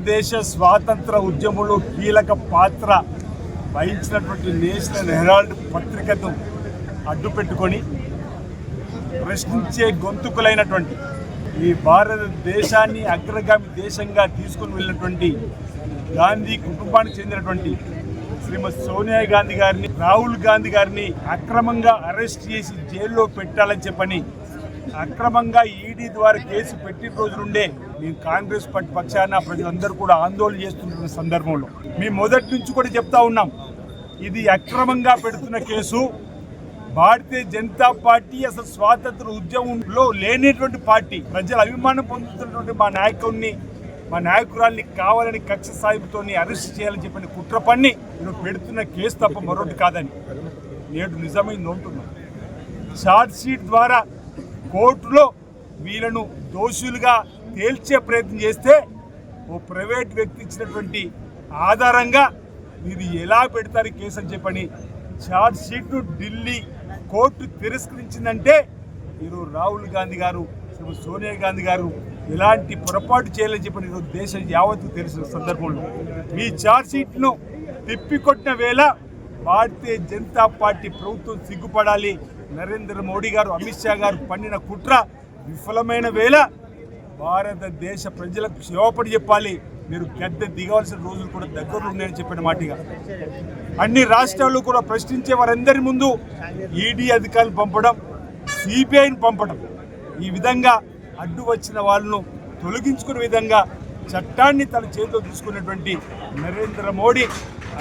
భారతదేశ స్వాతంత్ర ఉద్యమంలో కీలక పాత్ర వహించినటువంటి నేషనల్ హెరాల్డ్ పత్రికను అడ్డుపెట్టుకొని ప్రశ్నించే గొంతుకులైనటువంటి ఈ భారతదేశాన్ని అగ్రగామి దేశంగా తీసుకుని వెళ్ళినటువంటి గాంధీ కుటుంబానికి చెందినటువంటి శ్రీమతి సోనియా గాంధీ గారిని, రాహుల్ గాంధీ గారిని అక్రమంగా అరెస్ట్ చేసి జైల్లో పెట్టాలని చెప్పని అక్రమంగా ఈడీ ద్వారా కేసు పెట్టిన రోజు నుండే మేము కాంగ్రెస్ పార్టీ పక్షాన ప్రజలందరూ కూడా ఆందోళన చేస్తున్న సందర్భంలో మేము మొదటి నుంచి కూడా చెప్తా ఉన్నాం, ఇది అక్రమంగా పెడుతున్న కేసు. భారతీయ జనతా పార్టీ అసలు స్వాతంత్ర ఉద్యమంలో లేనటువంటి పార్టీ, ప్రజల అభిమానం పొందుతున్నటువంటి మా నాయకుడిని, మా నాయకురాల్ని కావాలని కక్ష సాధింపుతోని అరెస్ట్ చేయాలని చెప్పని కుట్ర పన్ని నేను పెడుతున్న కేసు తప్ప మరొకటి కాదని నేడు నిజమైంది అంటున్నాం. ఛార్జ్ షీట్ ద్వారా కోర్టులో వీళ్ళను దోషులుగా తేల్చే ప్రయత్నం చేస్తే ఓ ప్రైవేట్ వ్యక్తి ఇచ్చినటువంటి ఆధారంగా మీరు ఎలా పెడతారు కేసు అని చెప్పని ఛార్జ్ షీట్ను ఢిల్లీ కోర్టు తిరస్కరించిందంటే ఈరోజు రాహుల్ గాంధీ గారు, సోనియా గాంధీ గారు ఎలాంటి పొరపాటు చేయాలని చెప్పని ఈరోజు దేశం యావత్తు తెలిసిన సందర్భంలో మీ ఛార్జ్ షీట్ను తిప్పికొట్టిన వేళ భారతీయ జనతా పార్టీ ప్రభుత్వం సిగ్గుపడాలి. నరేంద్ర మోడీ గారు, అమిత్ షా గారు పన్నిన కుట్ర విఫలమైన వేళ భారతదేశ ప్రజలకు క్షమాపణ చెప్పాలి. మీరు గద్దె దిగవలసిన రోజులు కూడా దగ్గరలో ఉన్నాయని చెప్పిన మాటగా అన్ని రాష్ట్రాల్లో కూడా ప్రశ్నించే వారందరి ముందు ఈడీ అధికారులు పంపడం, సిబిఐని పంపడం, ఈ విధంగా అడ్డు వచ్చిన వాళ్ళను తొలగించుకునే విధంగా చట్టాన్ని తన చేతిలో తీసుకున్నటువంటి నరేంద్ర మోడీ,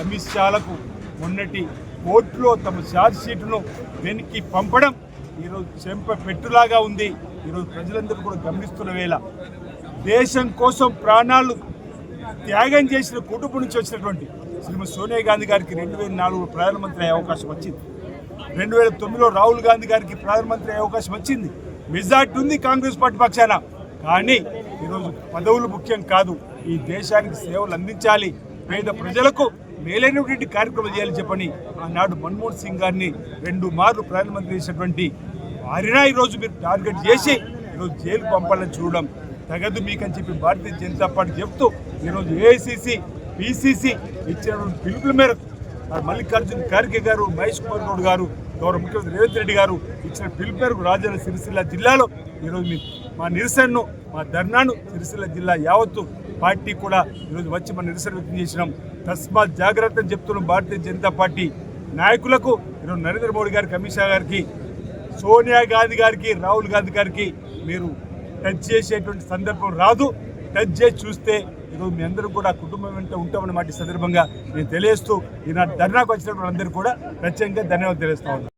అమిత్ షాలకు మొన్నటి కోర్టులో తమ ఛార్జ్ షీట్ను వెనక్కి పంపడం ఈరోజు చెంప పెట్టులాగా ఉంది. ఈరోజు ప్రజలందరూ కూడా గమనిస్తున్న వేళ దేశం కోసం ప్రాణాలు త్యాగం చేసిన కుటుంబం నుంచి వచ్చినటువంటి శ్రీమతి సోనియా గాంధీ గారికి 2004 ప్రధానమంత్రి అయ్యే అవకాశం వచ్చింది. 2009లో రాహుల్ గాంధీ గారికి ప్రధానమంత్రి అయ్యే అవకాశం వచ్చింది. మెజార్టీ ఉంది కాంగ్రెస్ పార్టీ పక్షాన. కానీ ఈరోజు పదవులు ముఖ్యం కాదు, ఈ దేశానికి సేవలు అందించాలి, పేద ప్రజలకు మేలైనటువంటి కార్యక్రమాలు చేయాలని చెప్పని ఆనాడు మన్మోహన్ సింగ్ గారిని 2 మార్లు ప్రధానమంత్రి చేసినటువంటి వారినా ఈరోజు మీరు టార్గెట్ చేసి ఈరోజు జైలుకు పంపాలని చూడడం తగదు మీకని చెప్పి భారతీయ జనతా పార్టీ చెప్తూ ఈరోజు ఏఐసిసి, పిసిసి ఇచ్చినటువంటి పిలుపుల మేరకు మల్లికార్జున ఖార్గే గారు, మహేష్ కుమార్ గౌడ్ గారు, గౌరవ ముఖ్యమంత్రి రేవంత్ రెడ్డి గారు ఇచ్చిన పిలుపు మేరకు రాజన్న సిరిసిల్ల జిల్లాలో ఈరోజు మా నిరసనను, మా ధర్నాను సిరిసిల్ల జిల్లా యావత్తు పార్టీ కూడా ఈరోజు వచ్చి మన నిరసన వ్యక్తం చేసినాం. తస్మాత్ జాగ్రత్త అని చెప్తున్నాం భారతీయ జనతా పార్టీ నాయకులకు. ఈరోజు నరేంద్ర మోడీ గారికి, అమిత్ షా గారికి, సోనియా గాంధీ గారికి, రాహుల్ గాంధీ గారికి మీరు టచ్ చేసేటువంటి సందర్భం రాదు. టచ్ చేసి చూస్తే ఈరోజు మీ అందరూ కూడా కుటుంబం వెంట ఉంటామన్నమాట ఈ సందర్భంగా నేను తెలియజేస్తూ ఈనాడు ధర్నాకు వచ్చినటువంటి అందరూ కూడా ప్రత్యేకంగా ధన్యవాదాలు తెలియజేస్తా ఉన్నాను.